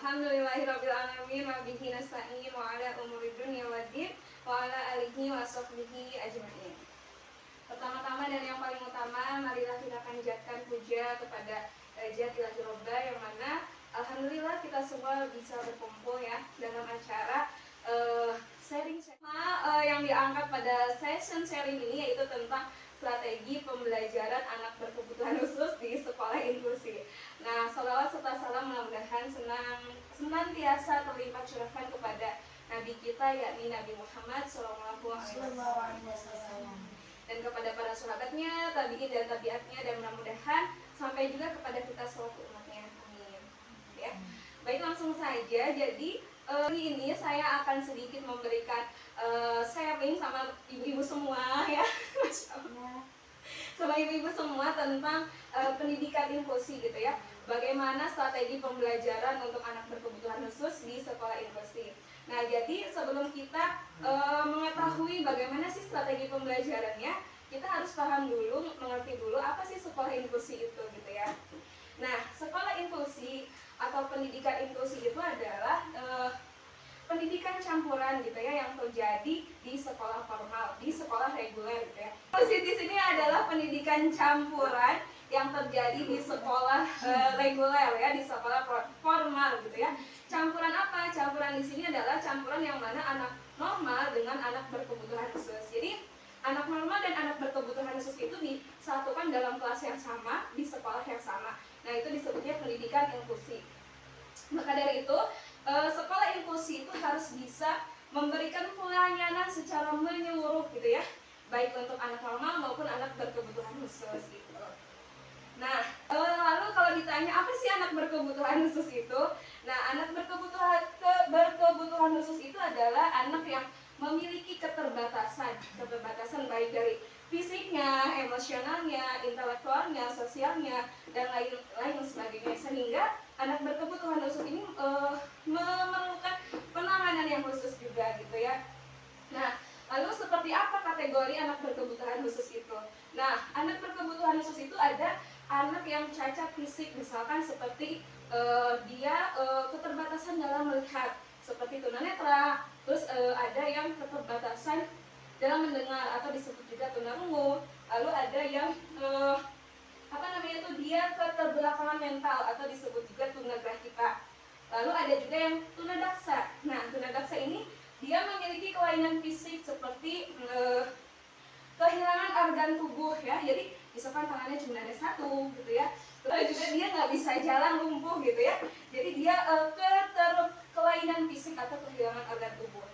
Alhamdulillahirabbil alamin wa bihi nasta'in wa ala umuri dunya waddin wa ala alihi wa sahbihi ajmain. Pertama-tama dan yang paling utama, marilah kita panjatkan puja kepada Zat Ilahi Robba yang mana alhamdulillah kita semua bisa berkumpul ya dalam acara sharing yang diangkat pada session sharing ini, yaitu tentang strategi pembelajaran anak berkebutuhan khusus di sekolah inklusi. Nah, salawat serta salam mudah-mudahan senantiasa terlimpah curahkan kepada Nabi kita, yakni Nabi Muhammad SAW, dan kepada para sahabatnya, tabi'in dan tabi'atnya, dan mudah-mudahan sampai juga kepada kita selaku umatnya. Amin. Ya. Baik, langsung saja. Jadi hari ini saya akan sedikit memberikan sharing sama ibu-ibu semua ya, Masya Allah, sama ibu-ibu semua tentang pendidikan inklusi gitu ya. Bagaimana strategi pembelajaran untuk anak berkebutuhan khusus di sekolah inklusi. Nah, jadi sebelum kita mengetahui bagaimana sih strategi pembelajarannya, kita harus paham dulu, mengerti dulu apa sih sekolah inklusi itu gitu ya. Nah, sekolah inklusi atau pendidikan inklusi itu adalah pendidikan campuran gitu ya yang terjadi di sekolah formal, di sekolah reguler gitu ya. Inklusi di sini adalah pendidikan campuran yang terjadi di sekolah reguler ya, di sekolah formal gitu ya. Campuran apa? Campuran di sini adalah campuran yang mana anak normal dengan anak berkebutuhan khusus. Jadi anak normal dan anak berkebutuhan khusus itu disatukan dalam kelas yang sama, di sekolah yang sama. Nah, itu disebutnya pendidikan inklusi. Maka dari itu sekolah inklusi itu harus bisa memberikan pelayanan secara menyeluruh gitu ya, baik untuk anak normal maupun anak berkebutuhan khusus gitu. Nah, lalu kalau ditanya apa sih anak berkebutuhan khusus itu? Nah, anak berkebutuhan khusus itu adalah anak yang memiliki keterbatasan baik dari fisiknya, emosionalnya, intelektualnya, sosialnya, dan lain sebagainya, sehingga anak berkebutuhan khusus ini memerlukan penanganan yang khusus juga gitu ya. Nah, lalu seperti apa kategori anak berkebutuhan khusus itu? Nah, anak berkebutuhan khusus itu ada anak yang cacat fisik, misalkan seperti dia keterbatasan dalam melihat seperti tunanetra, terus ada yang keterbatasan dalam mendengar atau disebut juga tunarungu, lalu ada yang dia keterbelakangan mental atau disebut juga tunagrahita. Lalu ada juga yang tunadaksa. Nah, tunadaksa ini dia memiliki kelainan fisik seperti kehilangan organ tubuh ya. Jadi misalkan tangannya cuma ada satu gitu ya. Lalu juga dia nggak bisa jalan, lumpuh gitu ya. Jadi dia kelainan fisik atau kehilangan organ tubuh.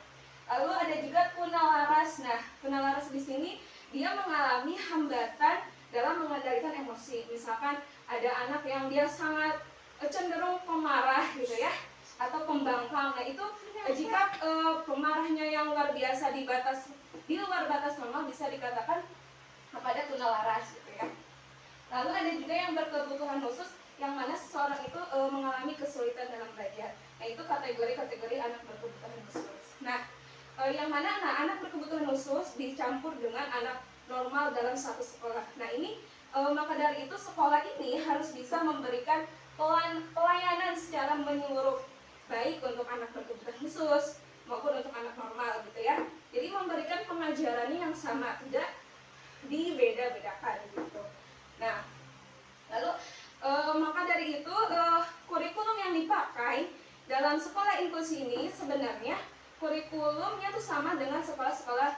Lalu ada juga tunalaras. Nah, tunalaras di sini dia mengalami hambatan dalam mengendalikan emosi. Misalkan ada anak yang dia sangat cenderung pemarah gitu ya, atau pembangkang. Nah, itu jika pemarahnya yang luar biasa di luar batas normal, bisa dikatakan pada tunalaras gitu ya. Lalu ada juga yang berkebutuhan khusus yang mana seseorang itu mengalami kesulitan dalam belajar. Nah, itu kategori-kategori anak berkebutuhan khusus. Nah, yang mana anak berkebutuhan khusus dicampur dengan anak normal dalam satu sekolah. Nah, ini maka dari itu sekolah ini harus bisa memberikan pelayanan secara menyeluruh, baik untuk anak berkebutuhan khusus maupun untuk anak normal gitu ya. Jadi memberikan pengajarannya yang sama, tidak dibeda-bedakan gitu. Nah, lalu maka dari itu kurikulum yang dipakai dalam sekolah inklusi ini sebenarnya kurikulumnya tuh sama dengan sekolah-sekolah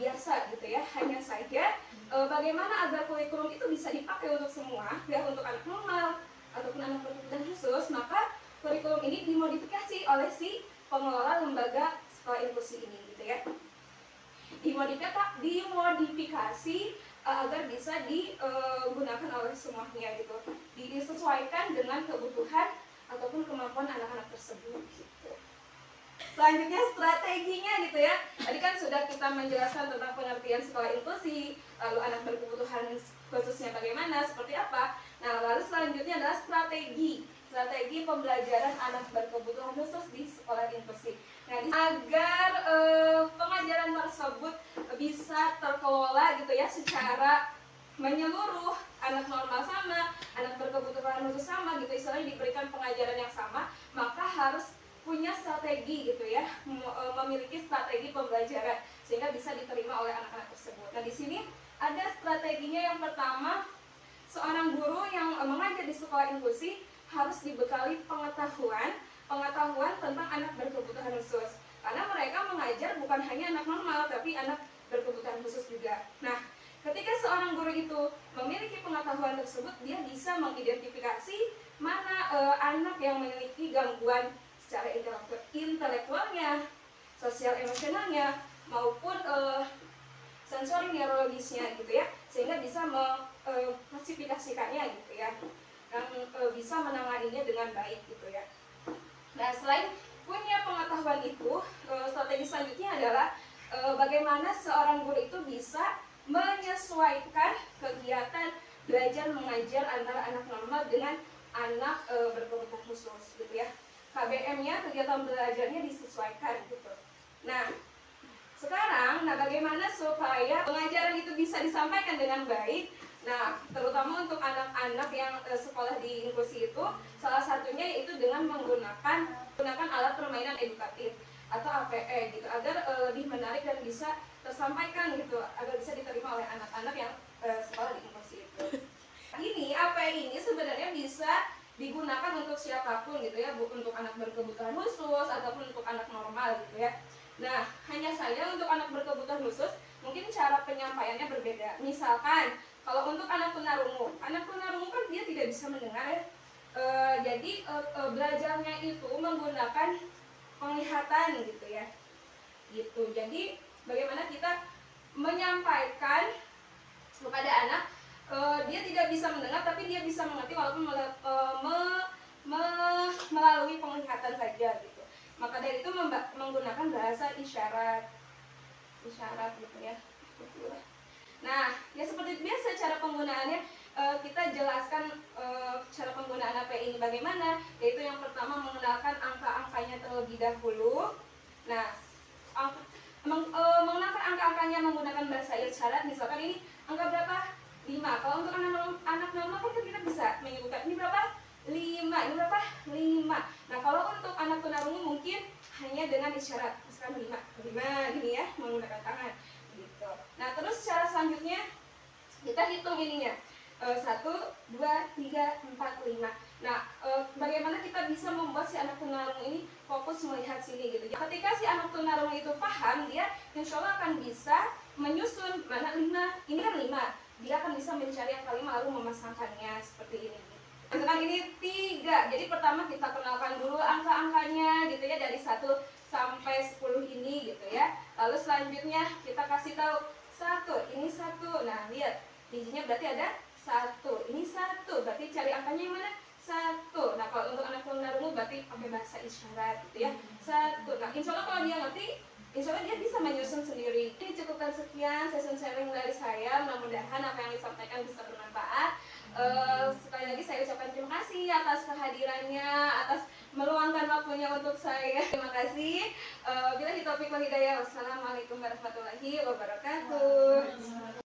biasa gitu ya. Hanya saja bagaimana agar kurikulum itu bisa dipakai untuk semua ya, untuk anak normal ataupun anak berkebutuhan khusus, maka kurikulum ini dimodifikasi oleh si pengelola lembaga sekolah inklusi ini gitu ya. Dimodifikasi agar bisa digunakan oleh semuanya gitu, disesuaikan dengan kebutuhan ataupun kemampuan anak-anak tersebut gitu. Selanjutnya strateginya gitu ya. Tadi kan sudah kita menjelaskan tentang pengertian sekolah inklusi, lalu anak berkebutuhan khususnya bagaimana, seperti apa. Nah, lalu selanjutnya adalah strategi pembelajaran anak berkebutuhan khusus di sekolah inklusi. Nah, agar pengajaran tersebut bisa terkelola gitu ya secara menyeluruh, anak normal sama, anak berkebutuhan khusus sama gitu, istilahnya diberikan pengajaran yang sama, maka harus punya strategi gitu ya, memiliki strategi pembelajaran sehingga bisa diterima oleh anak-anak tersebut. Nah, di sini ada strateginya. Yang pertama, seorang guru yang mengajar di sekolah inklusi harus dibekali pengetahuan tentang anak berkebutuhan khusus. Karena mereka mengajar bukan hanya anak normal, tapi anak berkebutuhan khusus juga. Nah, ketika seorang guru itu memiliki pengetahuan tersebut, dia bisa mengidentifikasi mana anak yang memiliki gangguan secara intelektualnya, sosial emosionalnya, maupun sensori neurologisnya gitu ya, sehingga bisa mengklasifikasikannya gitu ya, dan bisa menanganinya dengan baik gitu ya. Nah, selain punya pengetahuan itu, strategi selanjutnya adalah bagaimana seorang guru itu bisa menyesuaikan kegiatan belajar mengajar antara anak normal dengan anak berkebutuhan khusus gitu ya. KBM-nya, kegiatan belajarnya disesuaikan gitu. Nah, sekarang, bagaimana supaya pengajaran itu bisa disampaikan dengan baik? Nah, terutama untuk anak-anak yang sekolah di inklusi itu, salah satunya yaitu dengan menggunakan alat permainan edukatif atau APE gitu, agar lebih menarik dan bisa tersampaikan gitu, agar bisa diterima oleh anak-anak yang sekolah di inklusi itu. Ini APE ini sebenarnya bisa digunakan untuk siapapun gitu ya, untuk anak berkebutuhan khusus ataupun untuk anak normal gitu ya. Nah, hanya saja untuk anak berkebutuhan khusus mungkin cara penyampaiannya berbeda. Misalkan kalau untuk anak tunarungu kan dia tidak bisa mendengar ya. Jadi belajarnya itu menggunakan penglihatan gitu ya. Gitu. Jadi bagaimana kita menyampaikan kepada anak, dia tidak bisa mendengar tapi dia bisa mengerti walaupun melalui penglihatan saja gitu. Maka dari itu menggunakan bahasa isyarat gitu ya. Nah, ya seperti biasa cara penggunaannya, kita jelaskan cara penggunaan APE ini bagaimana, yaitu yang pertama mengenalkan angka-angkanya terlebih dahulu. Nah, mengenalkan angka-angkanya menggunakan bahasa isyarat. Misalkan ini angka berapa? 5. Kalau untuk anak normal kan kita bisa menyebutkan ini berapa? 5. Ini berapa? 5. Nah, kalau untuk anak tunarungu mungkin hanya dengan isyarat. Misalkan 5 gini ya, menggunakan tangan gitu. Nah, terus cara selanjutnya kita hitung ininya. 1, 2, 3, 4, 5. Nah, bagaimana kita bisa membuat si anak tunarungu ini fokus melihat sini gitu. Ketika si anak tunarungu itu paham, dia insya Allah akan bisa menyusun mana 5. Ini kan 5. Dia akan bisa mencari yang kelima lalu memasangkannya seperti ini. Misalkan ini 3. Jadi pertama kita kenalkan dulu angka-angkanya gitu ya, dari 1 sampai 10 ini gitu ya. Lalu selanjutnya kita kasih tahu 1, ini 1. Nah, lihat bijinya berarti ada 1. Ini 1. Berarti cari angkanya yang mana? 1. Nah, kalau untuk anak tunarungu berarti pakai bahasa isyarat gitu ya. 1. Nah, insya Allah kalau dia ngerti, insya Allah dia bisa menyusun sendiri. Ini cukupkan sekian session sharing dari saya. Mudah-mudahan apa yang disampaikan bisa bermanfaat. Sekali lagi saya ucapkan terima kasih atas kehadirannya, atas meluangkan waktunya untuk saya. Terima kasih. Bila taufiq wal hidayah. Wassalamualaikum warahmatullahi wabarakatuh.